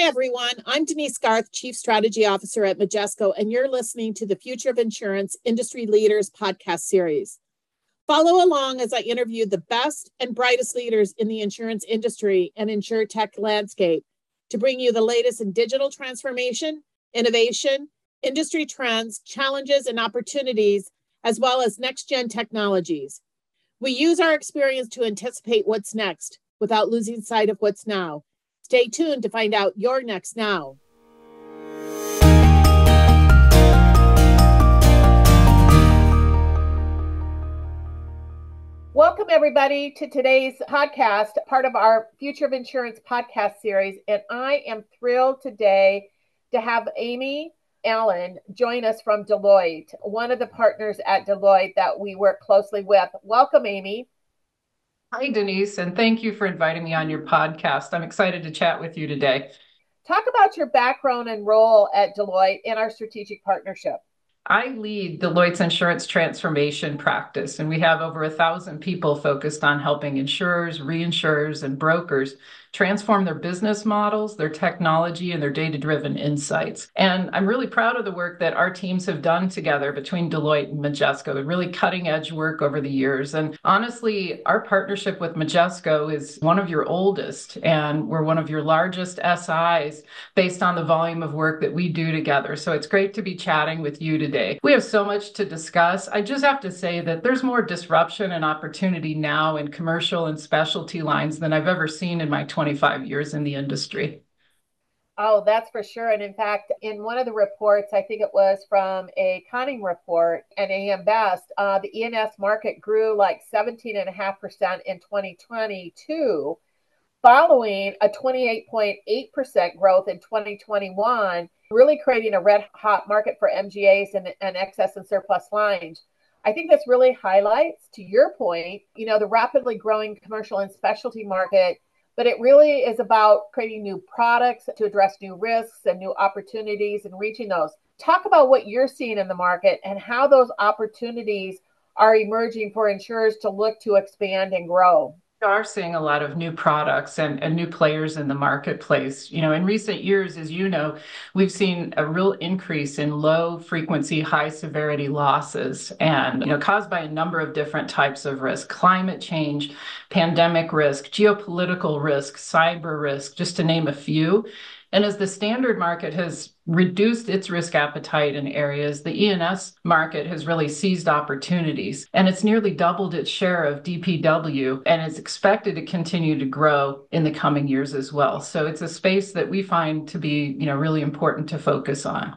Hi, everyone. I'm Denise Garth, Chief Strategy Officer at Majesco, and you're listening to the Future of Insurance Industry Leaders podcast series. Follow along as I interview the best and brightest leaders in the insurance industry and insurtech landscape to bring you the latest in digital transformation, innovation, industry trends, challenges, and opportunities, as well as next-gen technologies. We use our experience to anticipate what's next without losing sight of what's now. Stay tuned to find out your next now. Welcome, everybody, to today's podcast, part of our Future of Insurance podcast series. And I am thrilled today to have Amy Allen join us from Deloitte, one of the partners at Deloitte that we work closely with. Welcome, Amy. Hi, Denise, and thank you for inviting me on your podcast. I'm excited to chat with you today. Talk about your background and role at Deloitte in our strategic partnership. I lead Deloitte's insurance transformation practice, and we have over 1,000 people focused on helping insurers, reinsurers, and brokers transform their business models, their technology, and their data-driven insights. And I'm really proud of the work that our teams have done together between Deloitte and Majesco, really cutting-edge work over the years. And honestly, our partnership with Majesco is one of your oldest, and we're one of your largest SIs based on the volume of work that we do together. So it's great to be chatting with you today. We have so much to discuss. I just have to say that there's more disruption and opportunity now in commercial and specialty lines than I've ever seen in my 25 years in the industry. Oh, that's for sure. And in fact, in one of the reports, I think it was from a Conning report and AM Best, the E&S market grew like 17.5% in 2022, following a 28.8% growth in 2021, really creating a red hot market for MGAs and excess and surplus lines. I think this really highlights, to your point, the rapidly growing commercial and specialty market, but it really is about creating new products to address new risks and new opportunities and reaching those. Talk about what you're seeing in the market and how those opportunities are emerging for insurers to look to expand and grow. We are seeing a lot of new products and new players in the marketplace. In recent years, as you know, we've seen a real increase in low frequency, high severity losses and, caused by a number of different types of risk: climate change, pandemic risk, geopolitical risk, cyber risk, just to name a few. And as the standard market has reduced its risk appetite in areas, the E&S market has really seized opportunities, and it's nearly doubled its share of DPW, and it's expected to continue to grow in the coming years as well. So it's a space that we find to be, really important to focus on.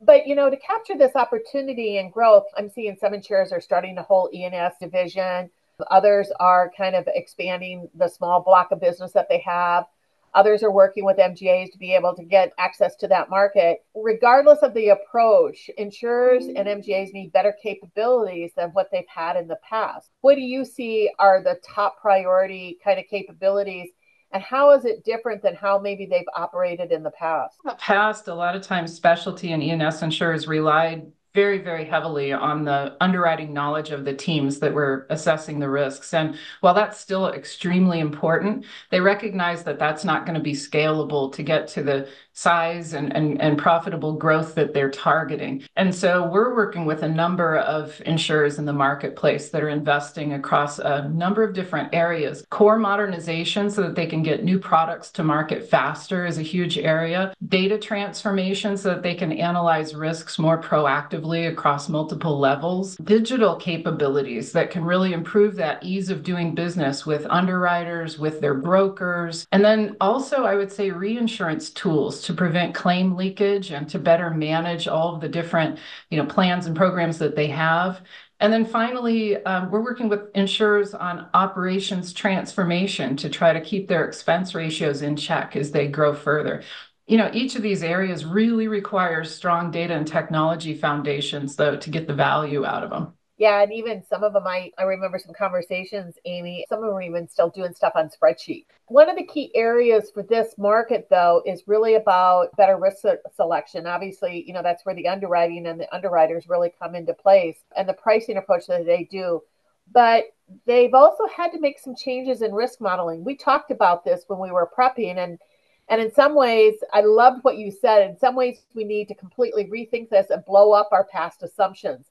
But, to capture this opportunity and growth, I'm seeing some insurers are starting a whole E&S division. Others are kind of expanding the small block of business that they have. Others are working with MGAs to be able to get access to that market. Regardless of the approach, insurers and MGAs need better capabilities than what they've had in the past. What do you see are the top priority kind of capabilities, and how is it different than how maybe they've operated in the past? In the past, a lot of times specialty and E&S insurers relied very, very heavily on the underwriting knowledge of the teams that were assessing the risks. And while that's still extremely important, they recognize that that's not going to be scalable to get to the size and profitable growth that they're targeting. And so we're working with a number of insurers in the marketplace that are investing across a number of different areas. Core modernization so that they can get new products to market faster is a huge area. Data transformation so that they can analyze risks more proactively across multiple levels. Digital capabilities that can really improve that ease of doing business with underwriters, with their brokers. And then also, I would say, reinsurance tools to prevent claim leakage and to better manage all of the different, plans and programs that they have. And then finally, we're working with insurers on operations transformation to try to keep their expense ratios in check as they grow further. Each of these areas really requires strong data and technology foundations, though, to get the value out of them. Yeah, and even some of them, I remember some conversations, Amy, some of them are even still doing stuff on spreadsheets. One of the key areas for this market, though, is really about better risk selection. Obviously, that's where the underwriting and the underwriters really come into place and the pricing approach that they do. But they've also had to make some changes in risk modeling. We talked about this when we were prepping, and And in some ways, I loved what you said. In some ways, we need to completely rethink this and blow up our past assumptions.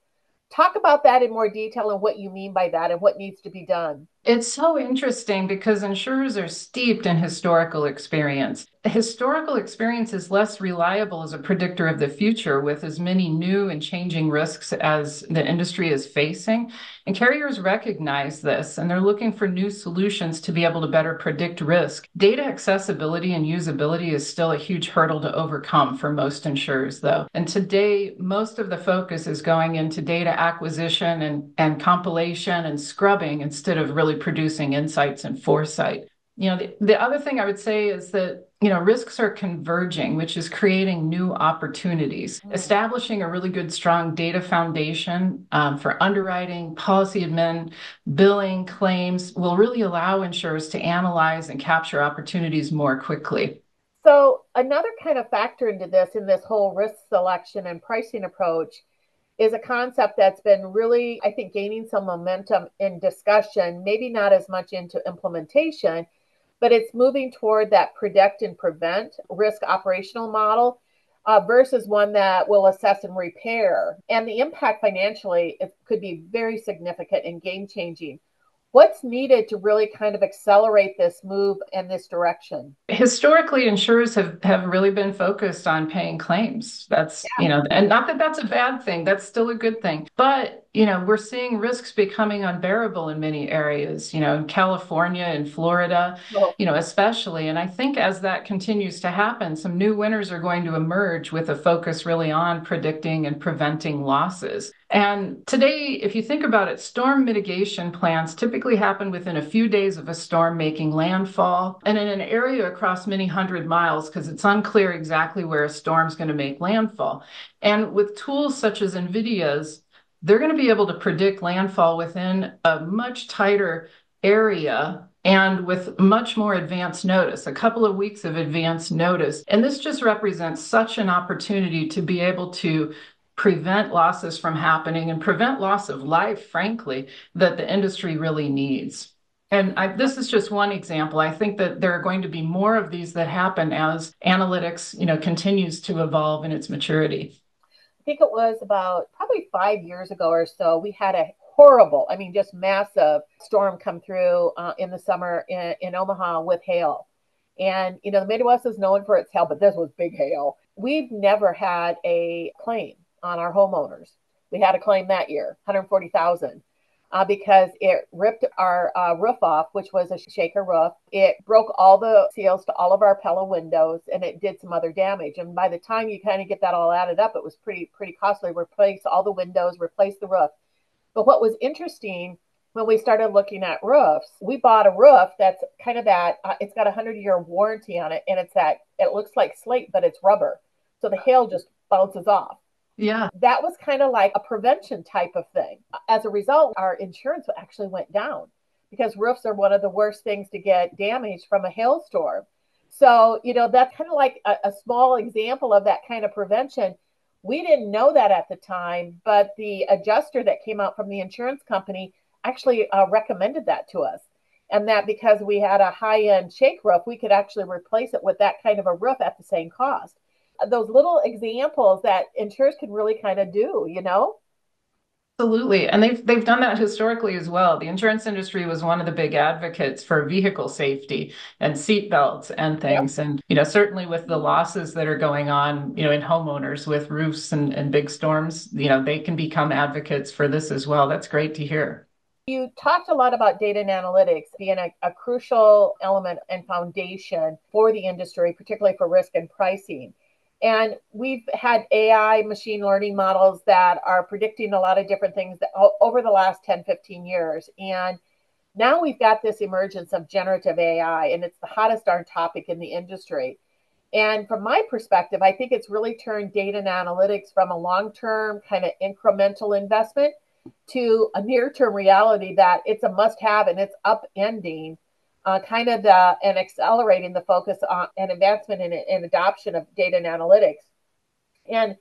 Talk about that in more detail and what you mean by that and what needs to be done. It's so interesting because insurers are steeped in historical experience. Historical experience is less reliable as a predictor of the future with as many new and changing risks as the industry is facing. And carriers recognize this and they're looking for new solutions to be able to better predict risk. Data accessibility and usability is still a huge hurdle to overcome for most insurers, though. And today, most of the focus is going into data acquisition and compilation and scrubbing instead of really producing insights and foresight. The other thing I would say is that, risks are converging, which is creating new opportunities. Establishing a really good, strong data foundation for underwriting, policy admin, billing, claims will really allow insurers to analyze and capture opportunities more quickly. So, another kind of factor into this, in this whole risk selection and pricing approach, is a concept that's been really, I think, gaining some momentum in discussion, maybe not as much into implementation, but it's moving toward that predict and prevent risk operational model versus one that will assess and repair. And the impact financially, it could be very significant and game changing. What's needed to really kind of accelerate this move in this direction? Historically, insurers have really been focused on paying claims. That's, and not that that's a bad thing, that's still a good thing. But, we're seeing risks becoming unbearable in many areas, in California and Florida, especially. And I think as that continues to happen, some new winners are going to emerge with a focus really on predicting and preventing losses. And today, if you think about it, storm mitigation plans typically happen within a few days of a storm making landfall and in an area across many hundred miles because it's unclear exactly where a storm's going to make landfall. And with tools such as NVIDIA's, they're going to be able to predict landfall within a much tighter area and with much more advance notice, a couple of weeks of advance notice. And this just represents such an opportunity to be able to prevent losses from happening and prevent loss of life, frankly, that the industry really needs. And this is just one example. I think that there are going to be more of these that happen as analytics, continues to evolve in its maturity. I think it was about probably 5 years ago or so, we had a horrible, I mean, just massive storm come through in the summer in Omaha with hail. And, the Midwest is known for its hail, but this was big hail. We've never had a claim on our homeowners. We had a claim that year, 140,000. Because it ripped our roof off, which was a shaker roof. It broke all the seals to all of our Pella windows, and it did some other damage. And by the time you kind of get that all added up, it was pretty costly. Replace all the windows, replace the roof. But what was interesting when we started looking at roofs, we bought a roof that's kind of that. It's got a 100-year warranty on it, and it looks like slate, but it's rubber, so the hail just bounces off. Yeah. That was kind of like a prevention type of thing. As a result, our insurance actually went down because roofs are one of the worst things to get damaged from a hailstorm. So, that's kind of like a small example of that kind of prevention. We didn't know that at the time, but the adjuster that came out from the insurance company actually recommended that to us. And that because we had a high-end shake roof, we could actually replace it with that kind of a roof at the same cost. Those little examples that insurers can really kind of do. Absolutely. And they've done that historically as well. The insurance industry was one of the big advocates for vehicle safety and seat belts and things. Yep. And, certainly with the losses that are going on, in homeowners with roofs and big storms, they can become advocates for this as well. That's great to hear. You talked a lot about data and analytics being a crucial element and foundation for the industry, particularly for risk and pricing. And we've had AI machine learning models that are predicting a lot of different things over the last 10, 15 years. And now we've got this emergence of generative AI, and it's the hottest darn topic in the industry. And from my perspective, I think it's really turned data and analytics from a long-term kind of incremental investment to a near-term reality that it's a must-have, and it's upending and accelerating the focus on and advancement in adoption of data and analytics. And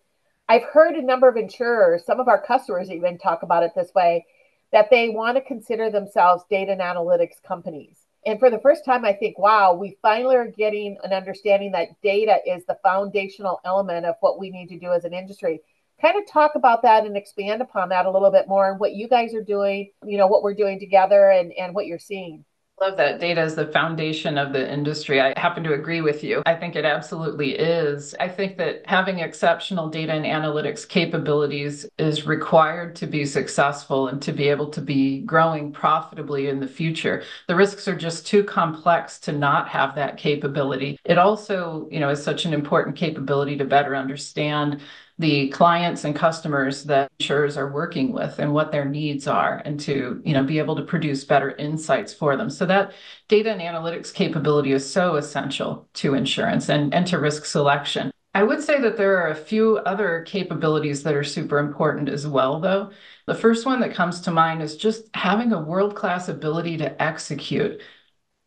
I've heard a number of insurers, some of our customers even talk about it this way, that they want to consider themselves data and analytics companies. And for the first time, I think, wow, we finally are getting an understanding that data is the foundational element of what we need to do as an industry. Kind of talk about that and expand upon that a little bit more and what you guys are doing, what we're doing together and what you're seeing. Love that data is the foundation of the industry. I happen to agree with you. I think it absolutely is. I think that having exceptional data and analytics capabilities is required to be successful and to be able to be growing profitably in the future. The risks are just too complex to not have that capability. It also, is such an important capability to better understand the clients and customers that insurers are working with and what their needs are, and to be able to produce better insights for them. So that data and analytics capability is so essential to insurance and to risk selection. I would say that there are a few other capabilities that are super important as well, though. The first one that comes to mind is just having a world-class ability to execute.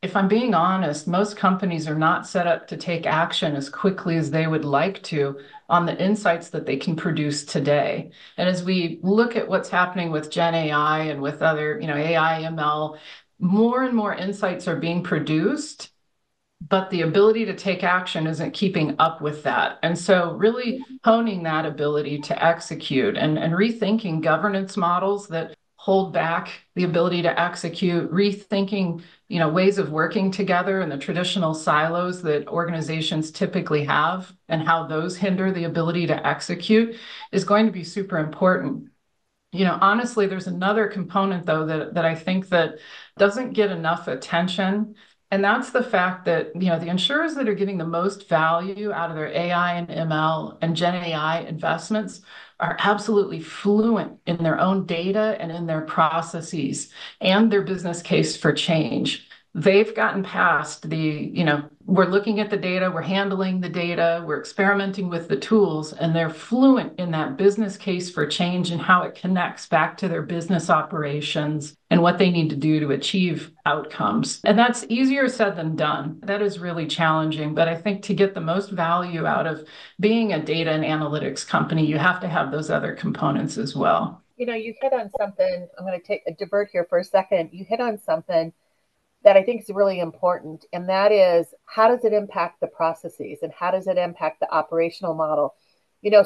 If I'm being honest, most companies are not set up to take action as quickly as they would like to on the insights that they can produce today. And as we look at what's happening with Gen AI and with other, AI, ML, more and more insights are being produced, but the ability to take action isn't keeping up with that. And so really honing that ability to execute and rethinking governance models that hold back the ability to execute, rethinking, ways of working together and the traditional silos that organizations typically have and how those hinder the ability to execute is going to be super important. Honestly, there's another component though that I think that doesn't get enough attention. And that's the fact that, the insurers that are getting the most value out of their AI and ML and Gen AI investments are absolutely fluent in their own data and in their processes and their business case for change. They've gotten past we're looking at the data, we're handling the data, we're experimenting with the tools, and they're fluent in that business case for change and how it connects back to their business operations and what they need to do to achieve outcomes. And that's easier said than done. That is really challenging. But I think to get the most value out of being a data and analytics company, you have to have those other components as well. You hit on something. I'm going to take a divert here for a second. You hit on something that I think is really important, and that is, how does it impact the processes and how does it impact the operational model?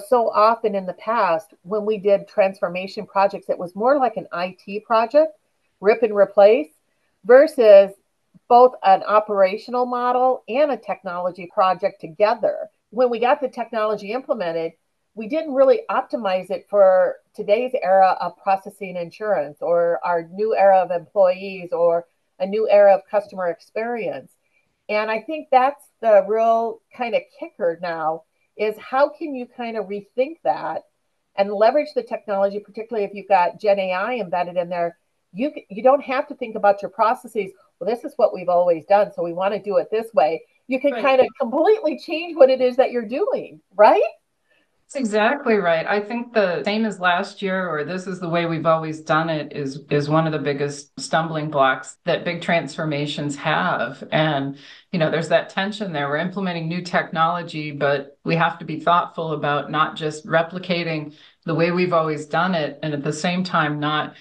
So often in the past, when we did transformation projects, it was more like an IT project, rip and replace, versus both an operational model and a technology project together. When we got the technology implemented, we didn't really optimize it for today's era of processing insurance or our new era of employees or a new era of customer experience. And I think that's the real kind of kicker now, is how can you kind of rethink that and leverage the technology, particularly if you've got Gen AI embedded in there. You don't have to think about your processes. Well, this is what we've always done, so we want to do it this way. You can kind of completely change what it is that you're doing, right? That's exactly right. I think the same as last year, or this is the way we've always done it, is one of the biggest stumbling blocks that big transformations have. And, there's that tension there. We're implementing new technology, but we have to be thoughtful about not just replicating the way we've always done it, and at the same time not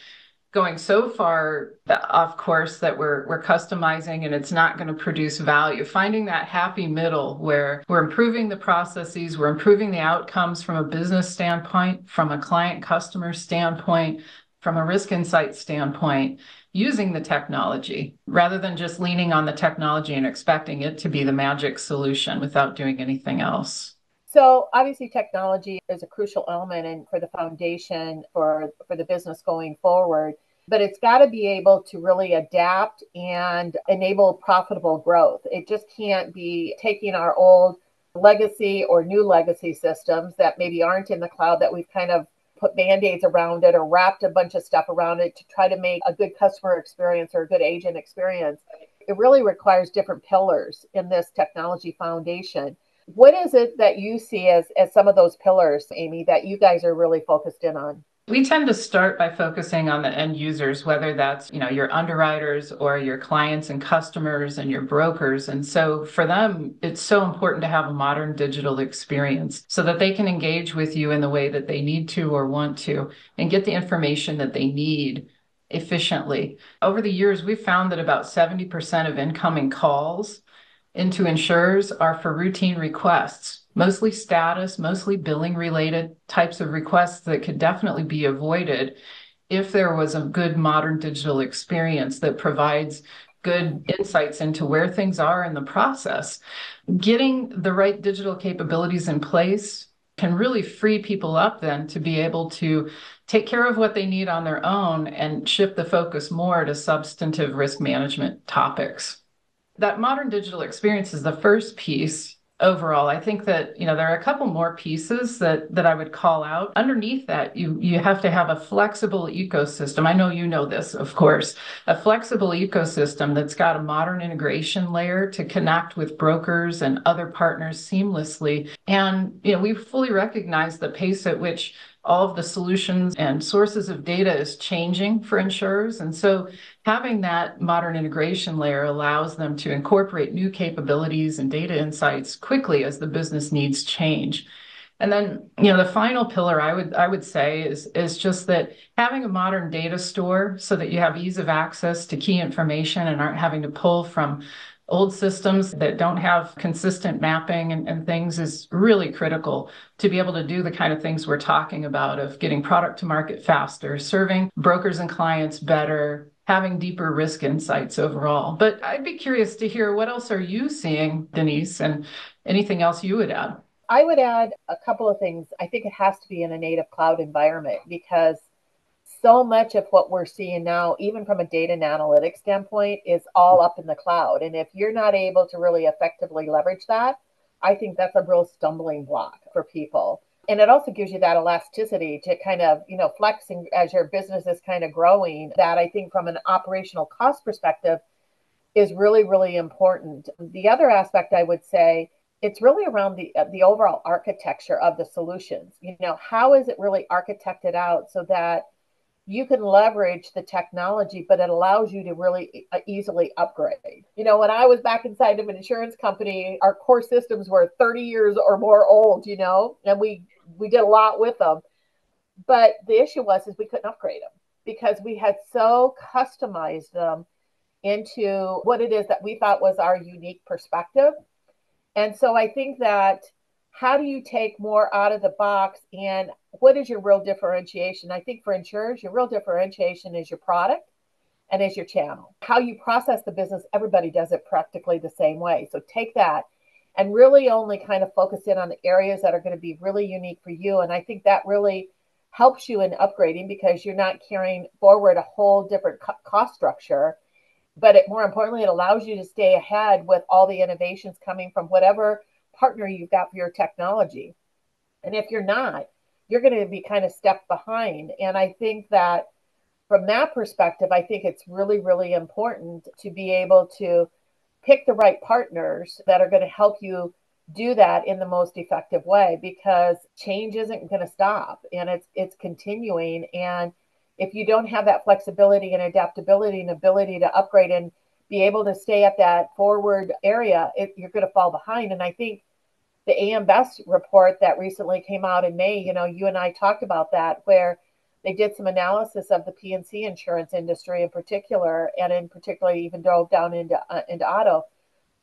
going so far off course that we're customizing and it's not going to produce value. Finding that happy middle where we're improving the processes, we're improving the outcomes from a business standpoint, from a client customer standpoint, from a risk insight standpoint, using the technology rather than just leaning on the technology and expecting it to be the magic solution without doing anything else. So obviously technology is a crucial element and for the foundation for the business going forward, but it's got to be able to really adapt and enable profitable growth. It just can't be taking our old legacy or new legacy systems that maybe aren't in the cloud, that we've kind of put band-aids around it or wrapped a bunch of stuff around it to try to make a good customer experience or a good agent experience. It really requires different pillars in this technology foundation. What is it that you see as some of those pillars, Amy, that you guys are really focused in on? We tend to start by focusing on the end users, whether that's, your underwriters or your clients and customers and your brokers. And so for them, it's so important to have a modern digital experience so that they can engage with you in the way that they need to or want to and get the information that they need efficiently. Over the years, we've found that about 70% of incoming calls into insurers are for routine requests, mostly status, mostly billing related types of requests that could definitely be avoided if there was a good modern digital experience that provides good insights into where things are in the process. Getting the right digital capabilities in place can really free people up then to be able to take care of what they need on their own and shift the focus more to substantive risk management topics. That modern digital experience is the first piece overall. I think that, there are a couple more pieces that I would call out. Underneath that, you have to have a flexible ecosystem. I know you know this, of course, a flexible ecosystem that's got a modern integration layer to connect with brokers and other partners seamlessly. And, we fully recognize the pace at which all of the solutions and sources of data is changing for insurers. And so having that modern integration layer allows them to incorporate new capabilities and data insights quickly as the business needs change. And then, the final pillar I would say is just that having a modern data store so that you have ease of access to key information and aren't having to pull from old systems that don't have consistent mapping and things is really critical to be able to do the kind of things we're talking about of getting product to market faster, serving brokers and clients better, having deeper risk insights overall. But I'd be curious to hear, what else are you seeing, Denise, and anything else you would add? I would add a couple of things. I think it has to be in a native cloud environment because so much of what we're seeing now, even from a data and analytics standpoint, is all up in the cloud. And if you're not able to really effectively leverage that, I think that's a real stumbling block for people. And it also gives you that elasticity to kind of, flexing as your business is kind of growing. That I think from an operational cost perspective is really, really important. The other aspect I would say, it's really around the overall architecture of the solutions. How is it really architected out so that you can leverage the technology, but it allows you to really easily upgrade. When I was back inside of an insurance company, our core systems were 30 years or more old, and we did a lot with them. But the issue is we couldn't upgrade them because we had so customized them into what it is that we thought was our unique perspective. And so I think that how do you take more out of the box and what is your real differentiation? I think for insurers, your real differentiation is your product and is your channel. How you process the business, everybody does it practically the same way. So take that and really only kind of focus in on the areas that are going to be really unique for you. And I think that really helps you in upgrading because you're not carrying forward a whole different cost structure. But more importantly, it allows you to stay ahead with all the innovations coming from whatever partner you've got for your technology. And if you're not, you're going to be kind of stepped behind. And I think that from that perspective, I think it's really, really important to be able to pick the right partners that are going to help you do that in the most effective way because change isn't going to stop and it's continuing. And if you don't have that flexibility and adaptability and ability to upgrade and be able to stay at that forward area, you're going to fall behind. And I think the AM Best report that recently came out in May, you and I talked about that, where they did some analysis of the P&C insurance industry in particular, and in particular even drove down into auto.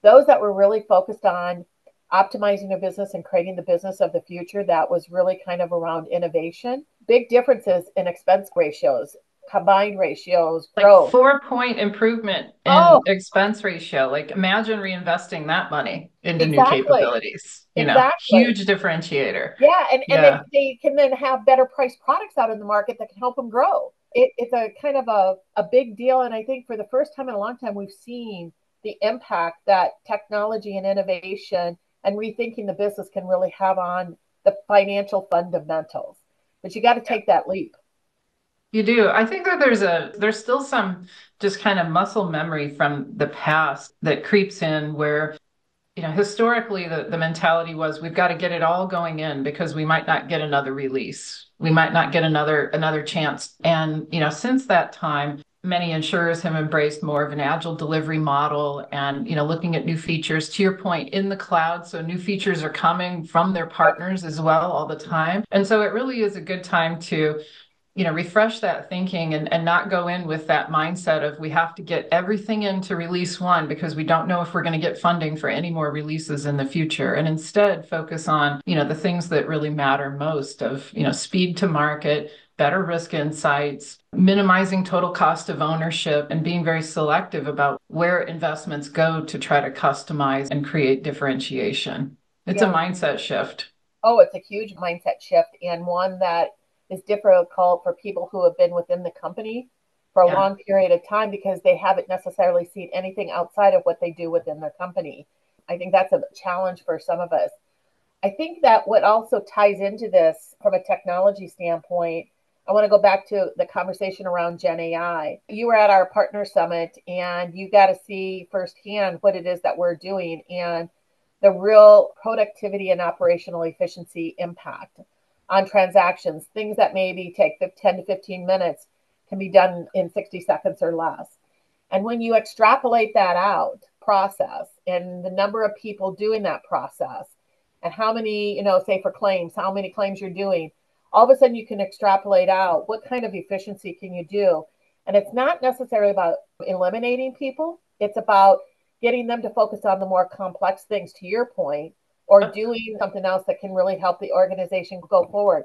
Those that were really focused on optimizing their business and creating the business of the future, that was really kind of around innovation. Big differences in expense ratios, combined ratios, Like growth. 4-point improvement in expense ratio. Like imagine reinvesting that money into new Exactly. capabilities. Exactly. Huge differentiator. Yeah, and Yeah. they can then have better priced products out in the market that can help them grow. It's a kind of a big deal. And I think for the first time in a long time, we've seen the impact that technology and innovation and rethinking the business can really have on the financial fundamentals. But you got to take that leap. You do. I think that there's still some just kind of muscle memory from the past that creeps in where, historically the mentality was we've got to get it all going in because we might not get another release. We might not get another chance. And, since that time, many insurers have embraced more of an agile delivery model and, looking at new features, to your point, in the cloud. So new features are coming from their partners as well all the time. And so it really is a good time to refresh that thinking and not go in with that mindset of we have to get everything into release one because we don't know if we're going to get funding for any more releases in the future. And instead focus on, the things that really matter most of, speed to market, better risk insights, minimizing total cost of ownership, and being very selective about where investments go to try to customize and create differentiation. It's a Yeah. mindset shift. Oh, it's a huge mindset shift and one that is difficult for people who have been within the company for a Yeah. long period of time because they haven't necessarily seen anything outside of what they do within their company. I think that's a challenge for some of us. I think that what also ties into this from a technology standpoint, I want to go back to the conversation around Gen AI. You were at our partner summit and you got to see firsthand what it is that we're doing and the real productivity and operational efficiency impact on transactions. Things that maybe take 10 to 15 minutes can be done in 60 seconds or less. And when you extrapolate that out, process, and the number of people doing that process, and how many, say for claims, how many claims you're doing, all of a sudden you can extrapolate out what kind of efficiency can you do. And it's not necessarily about eliminating people, it's about getting them to focus on the more complex things, to your point, or doing something else that can really help the organization go forward.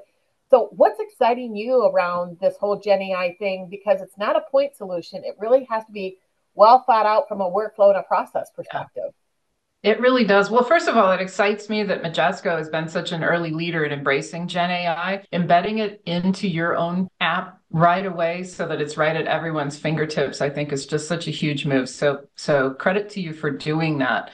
So, what's exciting you around this whole Gen AI thing? Because it's not a point solution, it really has to be well thought out from a workflow and a process Yeah. perspective. It really does. Well, first of all, it excites me that Majesco has been such an early leader in embracing Gen AI, embedding it into your own app right away so that it's right at everyone's fingertips, I think is just such a huge move. So credit to you for doing that.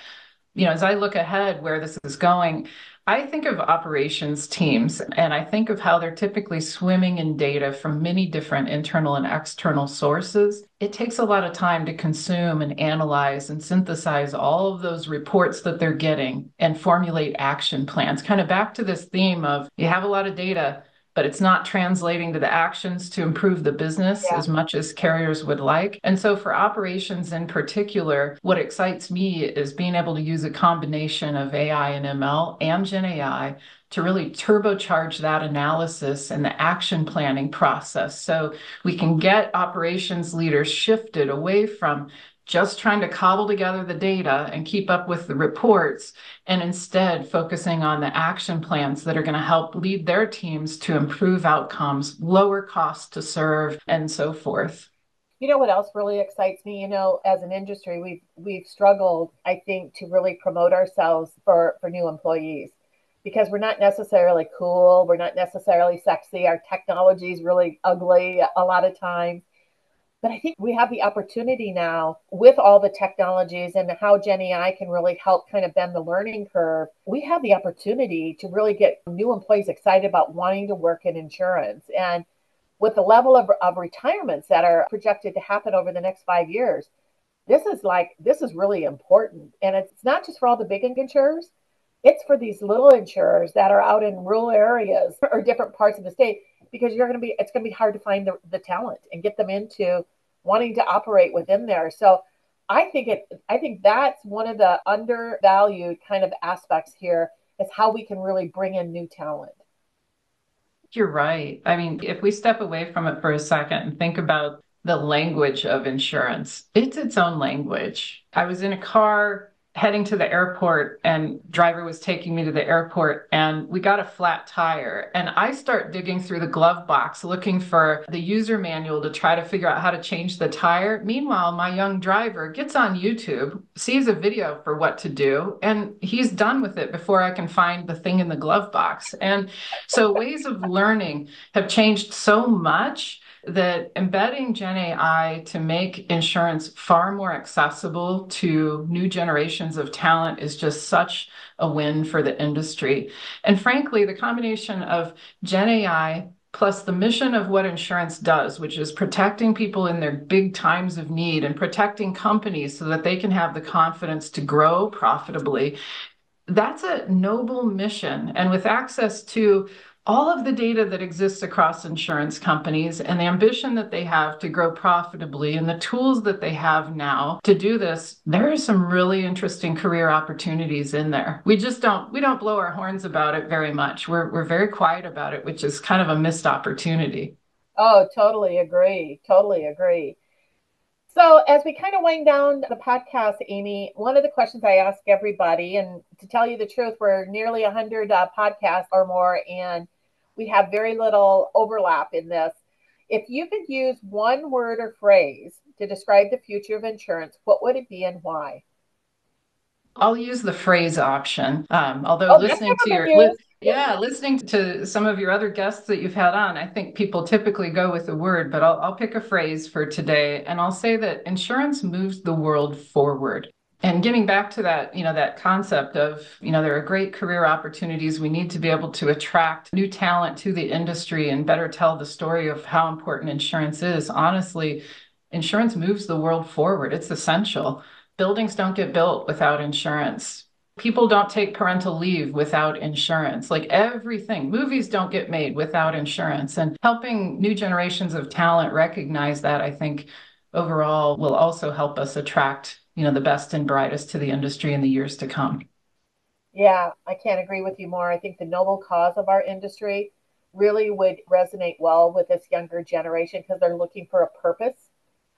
As I look ahead where this is going, I think of operations teams and I think of how they're typically swimming in data from many different internal and external sources. It takes a lot of time to consume and analyze and synthesize all of those reports that they're getting and formulate action plans. Kind of back to this theme of you have a lot of data, but it's not translating to the actions to improve the business Yeah. as much as carriers would like. And so for operations in particular, what excites me is being able to use a combination of AI and ML and Gen AI to really turbocharge that analysis and the action planning process. So we can get operations leaders shifted away from just trying to cobble together the data and keep up with the reports, and instead focusing on the action plans that are going to help lead their teams to improve outcomes, lower costs to serve, and so forth. You know what else really excites me? As an industry, we've struggled, I think, to really promote ourselves for new employees because we're not necessarily cool, we're not necessarily sexy. Our technology is really ugly a lot of times. But I think we have the opportunity now with all the technologies and how Gen AI can really help kind of bend the learning curve. We have the opportunity to really get new employees excited about wanting to work in insurance. And with the level of retirements that are projected to happen over the next 5 years, this is really important. And it's not just for all the big insurers, it's for these little insurers that are out in rural areas or different parts of the state because it's going to be hard to find the talent and get them into wanting to operate within there. So I think that's one of the undervalued kind of aspects here is how we can really bring in new talent. You're right. I mean, if we step away from it for a second and think about the language of insurance, it's its own language. I was in a car heading to the airport and driver was taking me to the airport and we got a flat tire and I start digging through the glove box looking for the user manual to try to figure out how to change the tire. Meanwhile, my young driver gets on YouTube, sees a video for what to do, and he's done with it before I can find the thing in the glove box. And so ways of learning have changed so much that embedding Gen AI to make insurance far more accessible to new generations of talent is just such a win for the industry. And frankly, the combination of Gen AI plus the mission of what insurance does, which is protecting people in their big times of need and protecting companies so that they can have the confidence to grow profitably, that's a noble mission. And with access to all of the data that exists across insurance companies and the ambition that they have to grow profitably and the tools that they have now to do this, there are some really interesting career opportunities in there. We don't blow our horns about it very much. We're very quiet about it, which is kind of a missed opportunity. Oh, totally agree. Totally agree. So, as we kind of wind down the podcast, Amy, one of the questions I ask everybody, and to tell you the truth, we're nearly 100 podcasts or more, and we have very little overlap in this. If you could use one word or phrase to describe the future of insurance, what would it be and why? I'll use the phrase option. Although Oh, that's listening to never been used. listening to some of your other guests that you've had on, I think people typically go with the word, but I'll pick a phrase for today, and I'll say that insurance moves the world forward. And getting back to that, that concept of, there are great career opportunities. We need to be able to attract new talent to the industry and better tell the story of how important insurance is. Honestly, insurance moves the world forward. It's essential. Buildings don't get built without insurance. People don't take parental leave without insurance. Like everything, movies don't get made without insurance. And helping new generations of talent recognize that, I think, overall will also help us attract, the best and brightest to the industry in the years to come. Yeah, I can't agree with you more. I think the noble cause of our industry really would resonate well with this younger generation because they're looking for a purpose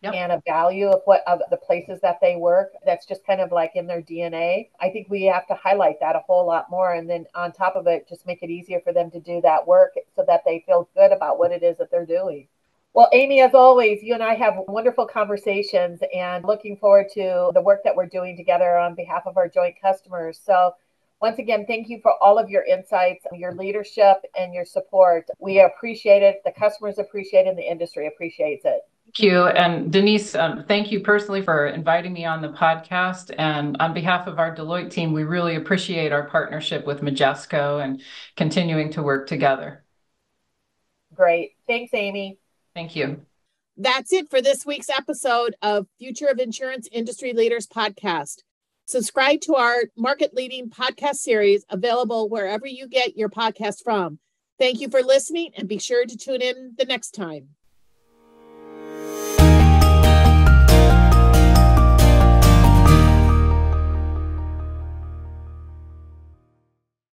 Yep. and a value of what of the places that they work. That's just kind of like in their DNA. I think we have to highlight that a whole lot more, and then on top of it, just make it easier for them to do that work so that they feel good about what it is that they're doing. Well, Amy, as always, you and I have wonderful conversations and looking forward to the work that we're doing together on behalf of our joint customers. So, once again, thank you for all of your insights, your leadership, and your support. We appreciate it. The customers appreciate it, and the industry appreciates it. Thank you. And Denise, thank you personally for inviting me on the podcast. And on behalf of our Deloitte team, we really appreciate our partnership with Majesco and continuing to work together. Great. Thanks, Amy. Thank you. That's it for this week's episode of Future of Insurance Industry Leaders podcast. Subscribe to our market leading podcast series available wherever you get your podcast from. Thank you for listening and be sure to tune in the next time.